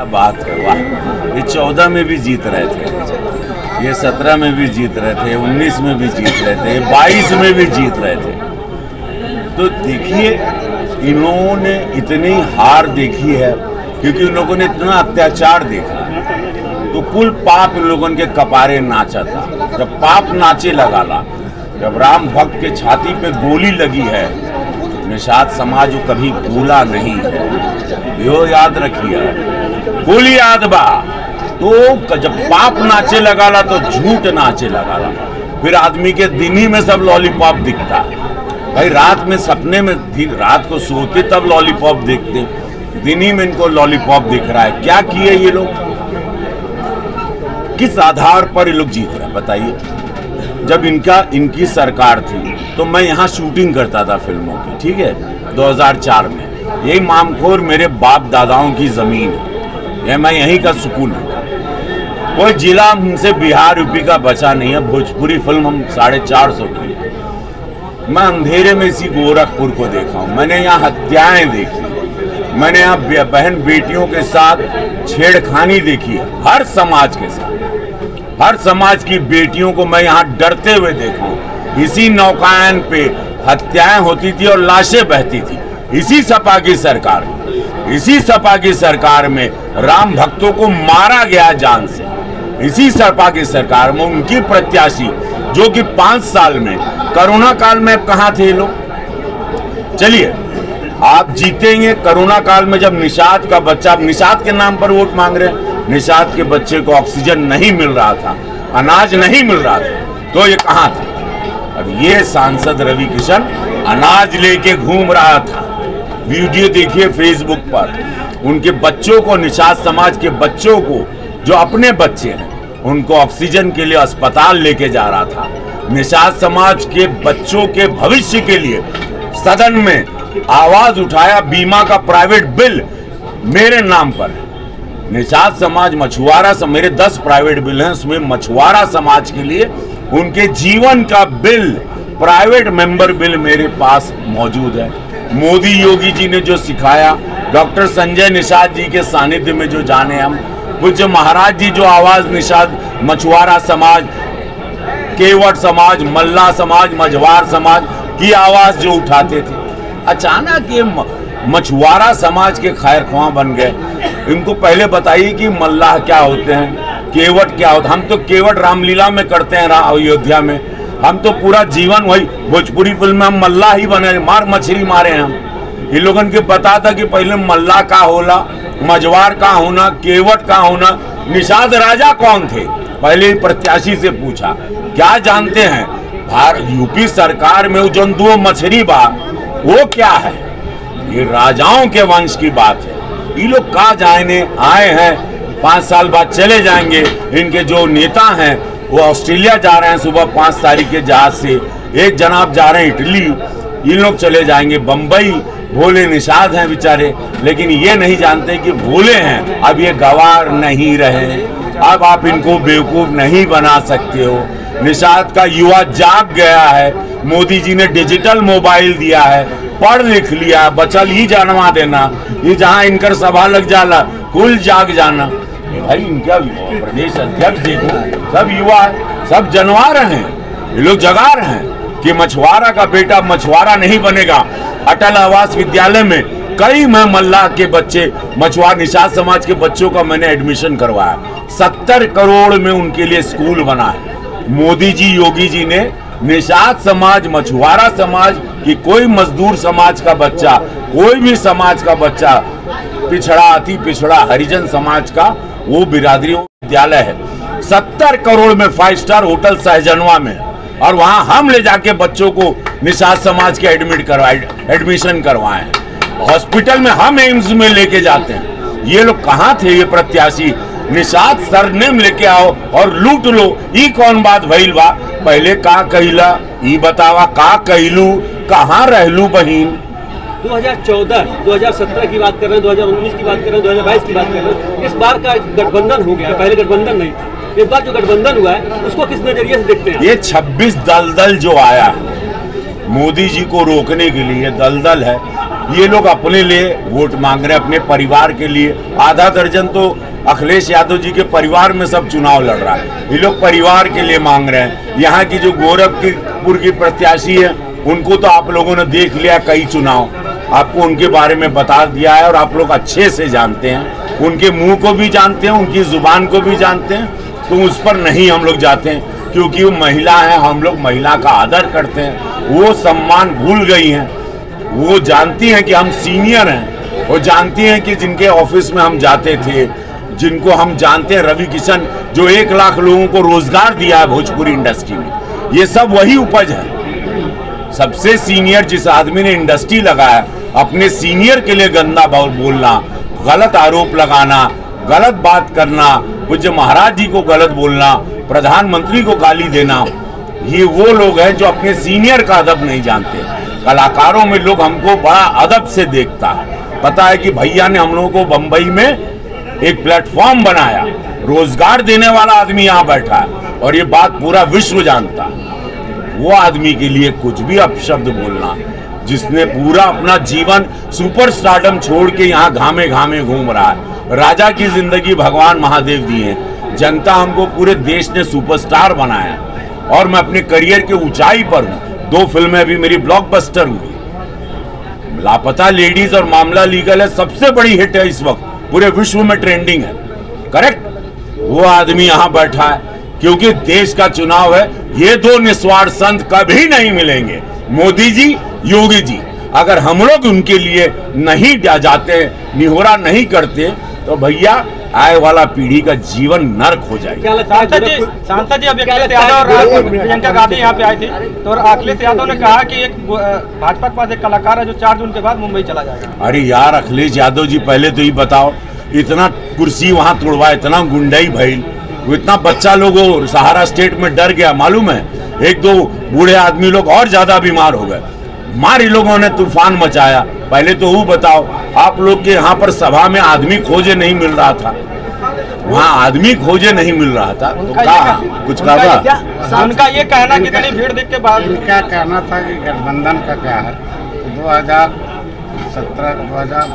बात है, वाह। ये 14 में भी जीत रहे थे, ये 17 में भी जीत रहे थे, 19 में भी जीत रहे थे, 22 में भी जीत रहे थे। तो देखिए, इन्होंने इतनी हार देखी है क्योंकि उन लोगों ने इतना अत्याचार देखा। तो कुल पाप इन लोगों के कपारे नाचा था। जब पाप नाचे लगा ला, जब राम भक्त के छाती पे गोली लगी है, निषाद समाज को कभी भूला नहीं है, यो याद रखिए। गोली याद बा तो जब पाप नाचे लगाला तो झूठ नाचे लगाला। फिर आदमी के दिन ही में सब लॉलीपॉप दिखता है भाई। रात में सपने में रात को सोते तब लॉलीपॉप देखते, दिन ही में इनको लॉलीपॉप दिख रहा है। क्या किए ये लोग, किस आधार पर ये लोग जीत रहे हैं बताइए। जब इनकी सरकार थी तो मैं यहाँ शूटिंग करता था फिल्मों की, ठीक है, 2004 में। यही मामखोर मेरे बाप दादाओं की जमीन है, ये मैं यहीं का सुकून हूँ। कोई जिला हमसे बिहार यूपी का बचा नहीं है। भोजपुरी फिल्म हम 450 की है। मैं अंधेरे में इसी गोरखपुर को देखा हूँ। मैंने यहाँ हत्याएं देखी, मैंने यहाँ बहन बेटियों के साथ छेड़खानी देखी है। हर समाज के साथ, हर समाज की बेटियों को मैं यहाँ डरते हुए देखा हूँ। इसी नौकायन पे हत्याएं होती थी और लाशें बहती थी। इसी सपा की सरकार में, इसी सपा की सरकार में राम भक्तों को मारा गया जान से। इसी सपा की सरकार में उनकी प्रत्याशी जो कि 5 साल में, कोरोना काल में कहां थे लोग। चलिए, आप जीतेंगे कोरोना काल में जब निषाद का बच्चा, निषाद के नाम पर वोट मांग रहे हैं। निषाद के बच्चे को ऑक्सीजन नहीं मिल रहा था, अनाज नहीं मिल रहा था, तो ये कहां थे। अब ये सांसद रवि किशन अनाज लेके घूम रहा था। वीडियो देखिए फेसबुक पर, उनके बच्चों को, निषाद समाज के बच्चों को, जो अपने बच्चे हैं, उनको ऑक्सीजन के लिए अस्पताल लेके जा रहा था। निषाद समाज के बच्चों के भविष्य के लिए सदन में आवाज उठाया। बीमा का प्राइवेट बिल मेरे नाम पर है। निषाद समाज मछुआरा मेरे 10 प्राइवेट बिल हैं, उसमें मछुआरा समाज के लिए उनके जीवन का बिल, प्राइवेट मेंबर बिल मेरे पास मौजूद है। मोदी योगी जी ने जो सिखाया, डॉक्टर संजय निषाद जी के सानिध्य में जो जाने हम, पूज्य महाराज जी जो आवाज निषाद, मछुआरा समाज, केवट समाज, मल्ला समाज, मझवार समाज की आवाज जो उठाते थे, अचानक ये मछुआरा समाज के खैर ख्वाह बन गए। इनको पहले बताइए कि मल्लाह क्या होते हैं, केवट क्या होता है। हम तो केवट रामलीला में करते हैं, अयोध्या में। हम तो पूरा जीवन वही भोजपुरी फिल्म में हम मल्लाह ही बने, मार मछली मारे हैं हम। इन लोगों के पता था कि पहले मल्लाह का होला, मझवार का होना, केवट का होना। निषाद राजा कौन थे, पहले प्रत्याशी से पूछा। क्या जानते हैं, यूपी सरकार में जो 2 मछली बा वो क्या है, ये राजाओं के वंश की बात है। ये लोग कहाँ जाने आए हैं, 5 साल बाद चले जाएंगे। इनके जो नेता हैं वो ऑस्ट्रेलिया जा रहे हैं सुबह 5 तारीख के जहाज से, एक जनाब जा रहे हैं इटली, ये लोग चले जाएंगे बंबई। भोले निषाद हैं बेचारे, लेकिन ये नहीं जानते कि भोले हैं, अब ये गवार नहीं रहे। अब आप इनको बेवकूफ नहीं बना सकते हो। निषाद का युवा जाग गया है, मोदी जी ने डिजिटल मोबाइल दिया है, पढ़ लिख लिया, बचल ही जानवा देना। ये जहां इनकर सभा लग जाला, कुल जाग जाना। भाई इनका प्रदेश अध्यक्ष देखो, सब युवा है, सब जनवार हैं, ये लोग जगा रहे हैं कि मछुआरा का बेटा मछुआरा नहीं बनेगा। अटल आवास विद्यालय में कई मैं मल्लाह के बच्चे, मछुआर निषाद समाज के बच्चों का मैंने एडमिशन करवाया। 70 करोड़ में उनके लिए स्कूल बना है। मोदी जी, योगी जी ने निषाद समाज, मछुआरा समाज की, कोई मजदूर समाज का बच्चा, कोई भी समाज का बच्चा, पिछड़ा, अति पिछड़ा, हरिजन समाज का वो बिरादरी विद्यालय है। 70 करोड़ में 5 स्टार होटल सहजनवा में, और वहां हम ले जाके बच्चों को निषाद समाज के एडमिशन करवाए हैं। हॉस्पिटल में हम एम्स में लेके जाते हैं। ये लोग कहाँ थे, ये प्रत्याशी। निषाद सरनेम लेके आओ और लूट लो, ई कौन बात भइल बा। पहले का कहिला, ई बतावा का कहिलू, कहाँ रहलू बहिन। 2014, 2017 की बात कर रहे हैं, 2019 की बात कर रहे हैं, 2022 की बात कर रहे हैं। इस बार का गठबंधन हो गया, पहले गठबंधन नहीं था। इस बार जो गठबंधन हुआ है उसको किस नजरिए से देखते हैं। ये 26 दलदल जो आया है मोदी जी को रोकने के लिए, दलदल है। ये लोग अपने लिए वोट मांग रहे हैं, अपने परिवार के लिए। आधा दर्जन तो अखिलेश यादव जी के परिवार में सब चुनाव लड़ रहा है। ये लोग परिवार के लिए मांग रहे हैं। यहाँ की जो गोरखपुर की प्रत्याशी है, उनको तो आप लोगों ने देख लिया, कई चुनाव आपको उनके बारे में बता दिया है और आप लोग अच्छे से जानते हैं। उनके मुंह को भी जानते हैं, उनकी जुबान को भी जानते हैं, तो उस पर नहीं हम लोग जाते हैं, क्योंकि वो महिला है, हम लोग महिला का आदर करते हैं। वो सम्मान भूल गई हैं। वो जानती हैं कि हम सीनियर हैं, वो जानती हैं कि जिनके ऑफिस में हम जाते थे, जिनको हम जानते हैं, रवि किशन जो 1 लाख लोगों को रोजगार दिया है भोजपुरी इंडस्ट्री में, ये सब वही उपज है। सबसे सीनियर जिस आदमी ने इंडस्ट्री लगाया, अपने सीनियर के लिए गंदा बोलना, गलत आरोप लगाना, गलत बात करना, पूज्य महाराज जी को गलत बोलना, प्रधानमंत्री को गाली देना, ये वो लोग हैं जो अपने सीनियर का अदब नहीं जानते। कलाकारों में लोग हमको बड़ा अदब से देखता है। पता है कि भैया ने हम लोगों को बंबई में एक प्लेटफॉर्म बनाया, रोजगार देने वाला आदमी यहाँ बैठा है और ये बात पूरा विश्व जानता है। वो आदमी के लिए कुछ भी अपशब्द बोलना, जिसने पूरा अपना जीवन सुपरस्टारडम छोड़ के यहाँ घामे घामे घूम रहा है। राजा की जिंदगी भगवान महादेव दिए हैं। जनता हमको पूरे देश ने सुपरस्टार बनाया और मैं अपने करियर के ऊंचाई पर हूँ। 2 फिल्में अभी मेरी ब्लॉकबस्टर हुई। लापता लेडीज और मामला लीगल है, सबसे बड़ी हिट है इस वक्त, पूरे विश्व में ट्रेंडिंग है। करेक्ट? वो आदमी यहाँ बैठा है क्योंकि देश का चुनाव है। ये 2 निस्वार्थ संत कभी नहीं मिलेंगे, मोदी जी, योगी जी। अगर हम लोग उनके लिए नहीं जाते, निहोरा नहीं करते, तो भैया आए वाला पीढ़ी का जीवन नर्क हो जाएगा। सांसद जी अभी अखिलेश यादव और प्रियंका गांधी यहाँ पे आए थे, तो अखिलेश यादव ने कहा कि एक भाजपा के पास एक कलाकार है जो 4 जून के बाद मुंबई चला जाएगा। अरे यार अखिलेश यादव जी, पहले तो ये बताओ, इतना कुर्सी वहां तोड़वा, इतना गुंडाई भइल, वो इतना बच्चा लोग सहारा स्टेट में डर गया, मालूम है? 1-2 बूढ़े आदमी लोग और ज्यादा बीमार हो गए। मार इन लोगों ने तूफान मचाया। पहले तो वो बताओ, आप लोग के यहाँ पर सभा में आदमी खोजे नहीं मिल रहा था, वहाँ आदमी खोजे नहीं मिल रहा था, तो कहा कुछ कहा? उनका ये कहना कि इतनी भीड़ देख के बाद क्या कहना था कि गठबंधन का क्या है 2017 2000